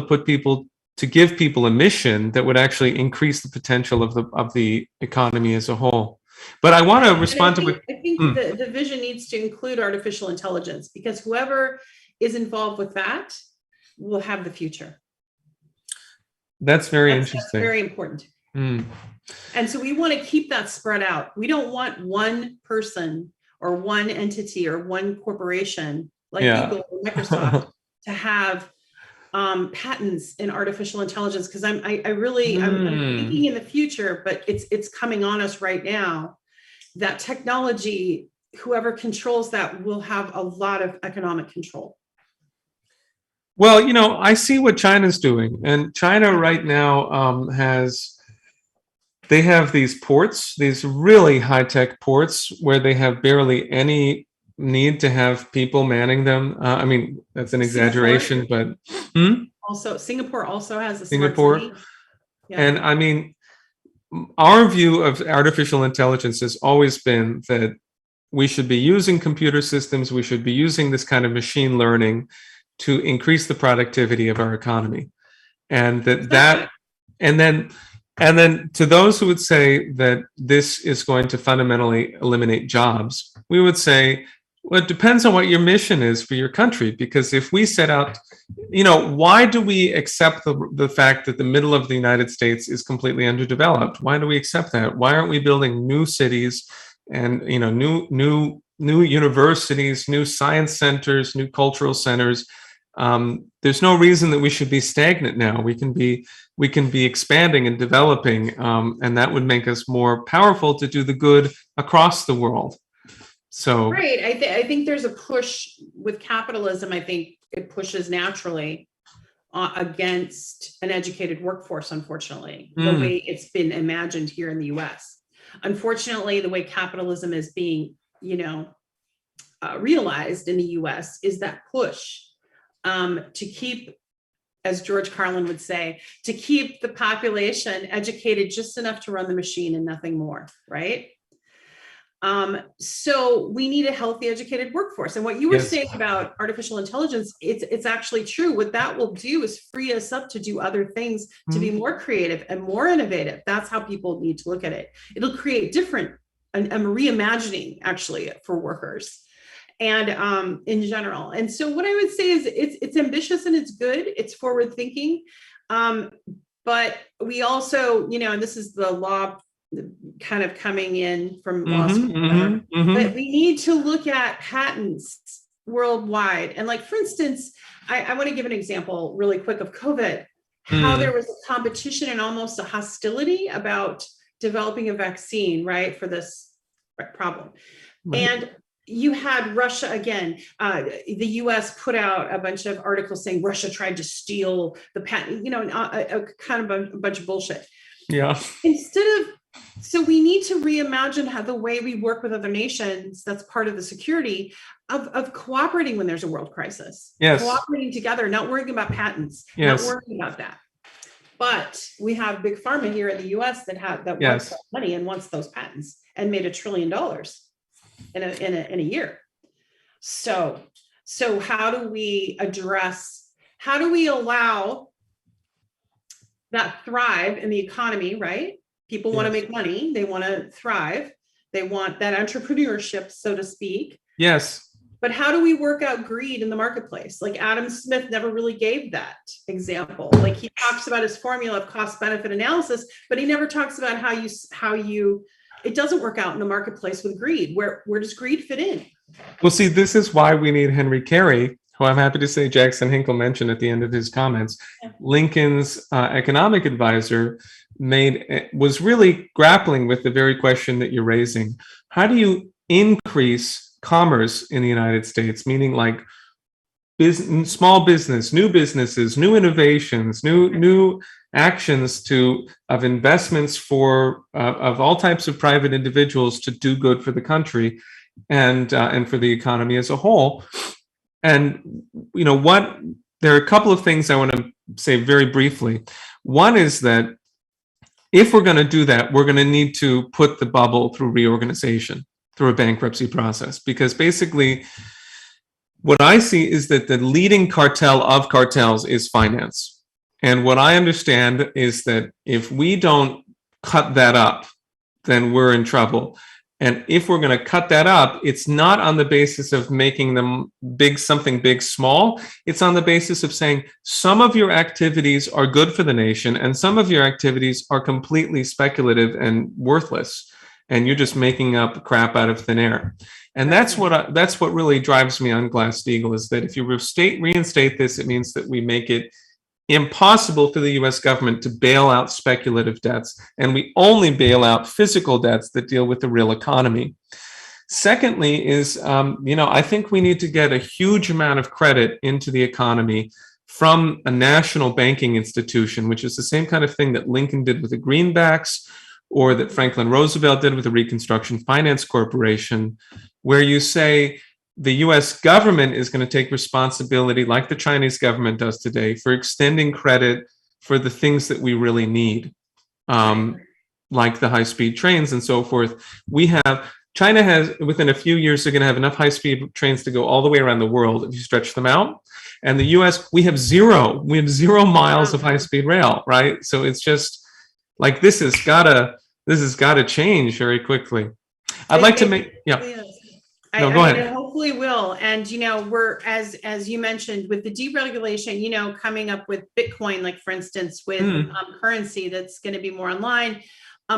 to give people a mission that would actually increase the potential of the economy as a whole. But I want to respond to what I think the vision needs to include artificial intelligence, because whoever is involved with that will have the future. That's very interesting. That's very important. And so we want to keep that spread out. We don't want one person or one entity or one corporation like Google or Microsoft to have patents in artificial intelligence, because I'm thinking in the future, but it's coming on us right now. That technology, whoever controls that, will have a lot of economic control. Well, I see what China's doing, and China right now they have these ports, these really high-tech ports where they have barely any need to have people manning them. That's an exaggeration, but also Singapore also has a Singapore. And our view of artificial intelligence has always been that we should be using computer systems, we should be using this kind of machine learning to increase the productivity of our economy. And and then And then to those who would say that this is going to fundamentally eliminate jobs, we would say, well, it depends on what your mission is for your country. Because if we set out, why do we accept the fact that the middle of the United States is completely underdeveloped? Why do we accept that? Why aren't we building new cities and, new universities, new science centers, new cultural centers? There's no reason that we should be stagnant now. We can be expanding and developing, and that would make us more powerful to do the good across the world. So, right. I think there's a push with capitalism. I think it pushes naturally against an educated workforce, unfortunately, the way it's been imagined here in the US. Unfortunately, the way capitalism is being, realized in the US is that push to keep, as George Carlin would say, to keep the population educated just enough to run the machine and nothing more, right? So we need a healthy, educated workforce. And what you were saying about artificial intelligence, it's actually true. What that will do is free us up to do other things, to be more creative and more innovative. That's how people need to look at it. It'll create different, a reimagining actually for workers and in general. And so what I would say is it's ambitious and it's good. It's forward thinking. But we also, and this is the law kind of coming in from law school, but we need to look at patents worldwide. And like, for instance, I want to give an example really quick of COVID, how there was a competition and almost a hostility about developing a vaccine, right, for this problem. Right. And you had Russia again. The U.S. put out a bunch of articles saying Russia tried to steal the patent, a kind of a bunch of bullshit. Yeah. So we need to reimagine how the way we work with other nations. That's part of the security of cooperating when there's a world crisis. Yes. Cooperating together, not worrying about patents, not worrying about that. But we have big pharma here in the U.S. that wants that money and wants those patents and made $1 trillion in a year. So how do we allow that thrive in the economy, right? People want to make money. They want to thrive. They want that entrepreneurship, so to speak. Yes. But how do we work out greed in the marketplace? Like Adam Smith never really gave that example. Like he talks about his formula of cost benefit analysis, but he never talks about how it doesn't work out in the marketplace with greed. Where does greed fit in? Well, see, this is why we need Henry Carey, who I'm happy to say Jackson Hinkle mentioned at the end of his comments. Lincoln's economic advisor was really grappling with the very question that you're raising. How do you increase commerce in the United States? Meaning like small business, new businesses, new innovations, new actions of investments of all types of private individuals to do good for the country and for the economy as a whole. And there are a couple of things I want to say very briefly. One is that if we're going to do that, we're going to need to put the bubble through reorganization, through a bankruptcy process, because basically what I see is that the leading cartel of cartels is finance. And what I understand is that if we don't cut that up, then we're in trouble. And if we're going to cut that up, it's not on the basis of making them something big, small. It's on the basis of saying some of your activities are good for the nation and some of your activities are completely speculative and worthless. And you're just making up crap out of thin air. And that's what really drives me on Glass-Steagall, is that if you reinstate this, it means that we make it impossible for the US government to bail out speculative debts, and we only bail out physical debts that deal with the real economy. Secondly is, I think we need to get a huge amount of credit into the economy from a national banking institution, which is the same kind of thing that Lincoln did with the greenbacks, or that Franklin Roosevelt did with the Reconstruction Finance Corporation, where you say, the US government is going to take responsibility, like the Chinese government does today, for extending credit for the things that we really need, like the high-speed trains and so forth. China has, within a few years, they're going to have enough high-speed trains to go all the way around the world if you stretch them out. And the US, we have 0 miles of high-speed rail, right? So it's just, Like this has gotta change very quickly. I'd like to make, yeah. Yes. No, go I mean, ahead. it hopefully will. And, we're, as you mentioned, with the deregulation, coming up with Bitcoin, like for instance, with currency that's going to be more online.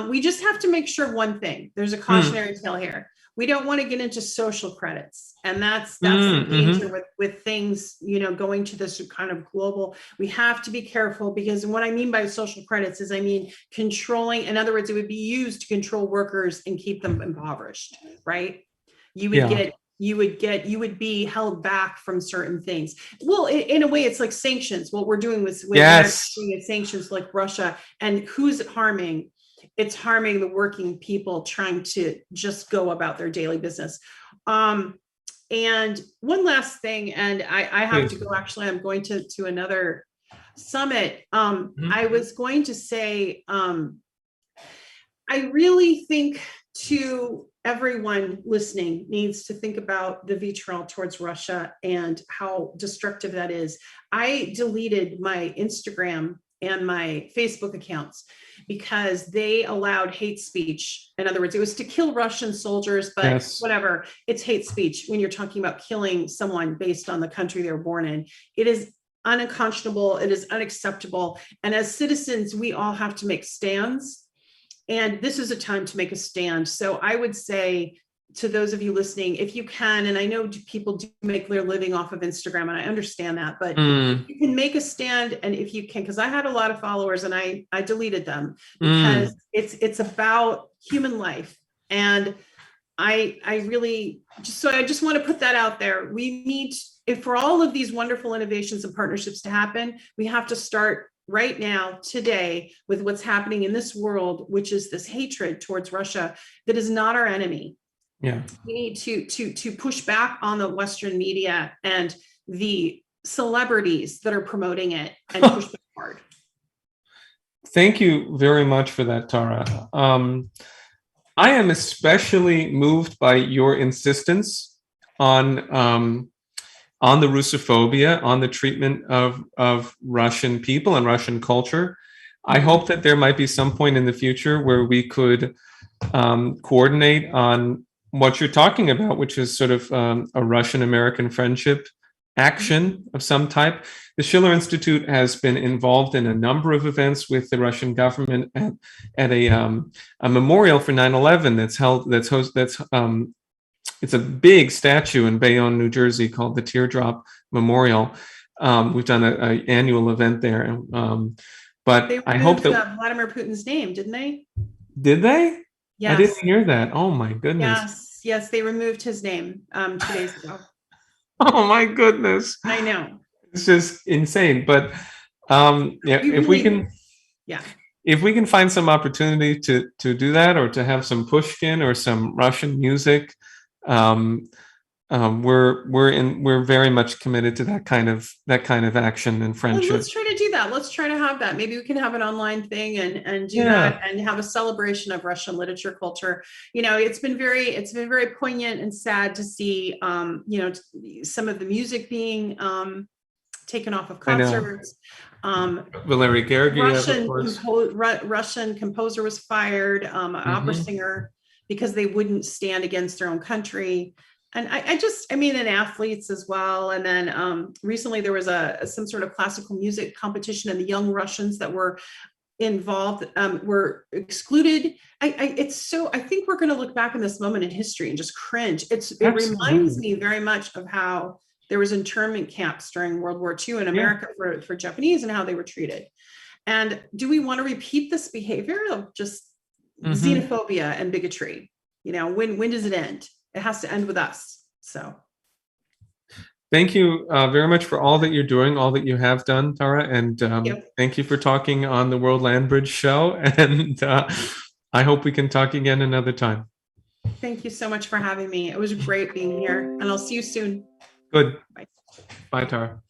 We just have to make sure one thing, there's a cautionary tale here. We don't want to get into social credits. And that's the danger with things, going to this kind of global, we have to be careful, because what I mean by social credits is, I mean, controlling, in other words, it would be used to control workers and keep them impoverished, right? You would be held back from certain things. Well, in a way, it's like sanctions. What we're doing with sanctions like Russia, and who's it harming? It's harming the working people trying to just go about their daily business. And one last thing, and I have to go, actually, I'm going to another summit. I was going to say, I really think to everyone listening needs to think about the vitriol towards Russia and how destructive that is. I deleted my Instagram and my Facebook accounts because they allowed hate speech. In other words, it was to kill Russian soldiers, but whatever, it's hate speech when you're talking about killing someone based on the country they were born in. It is unconscionable. It is unacceptable. And as citizens, we all have to make stands. And this is a time to make a stand. So I would say to those of you listening, if you can, and I know people do make their living off of Instagram, and I understand that, but you can make a stand. And if you can, because I had a lot of followers and I deleted them because it's about human life. And I really, I just want to put that out there. We need, if for all of these wonderful innovations and partnerships to happen, we have to start right now, today, with what's happening in this world, which is this hatred towards Russia that is not our enemy. Yeah, we need to push back on the Western media and the celebrities that are promoting it and push them hard. Thank you very much for that, Tara. I am especially moved by your insistence on the Russophobia, on the treatment of Russian people and Russian culture. I hope that there might be some point in the future where we could coordinate on what you're talking about, which is sort of a Russian-American friendship action of some type. The Schiller Institute has been involved in a number of events with the Russian government at a memorial for 9/11 it's a big statue in Bayonne, New Jersey, called the Teardrop Memorial. We've done an annual event there, but they I hope that Vladimir Putin's name, didn't they? Did they? Yes. I didn't hear that. Oh my goodness. Yes, they removed his name 2 days ago. Oh my goodness. I know. It's just insane. But if we can find some opportunity to do that, or to have some Pushkin or some Russian music, we're very much committed to that kind of action and friendship. Well, let's try to do that. Let's try to have that. Maybe we can have an online thing and do that, and have a celebration of Russian literature culture. It's been very poignant and sad to see some of the music being taken off of concerts. Valery Gergiev, Russian composer was fired, an opera singer, because they wouldn't stand against their own country. And and athletes as well. And then recently there was some sort of classical music competition, and the young Russians that were involved were excluded. I think we're going to look back in this moment in history and just cringe. It reminds me very much of how there was internment camps during World War II in America for Japanese, and how they were treated. And do we want to repeat this behavior of just xenophobia and bigotry? When does it end? It has to end with us. So thank you very much for all that you're doing, all that you have done, Tara. And thank you for talking on the World Land Bridge show. And I hope we can talk again another time. Thank you so much for having me. It was great being here, and I'll see you soon. Good. Bye, Tara.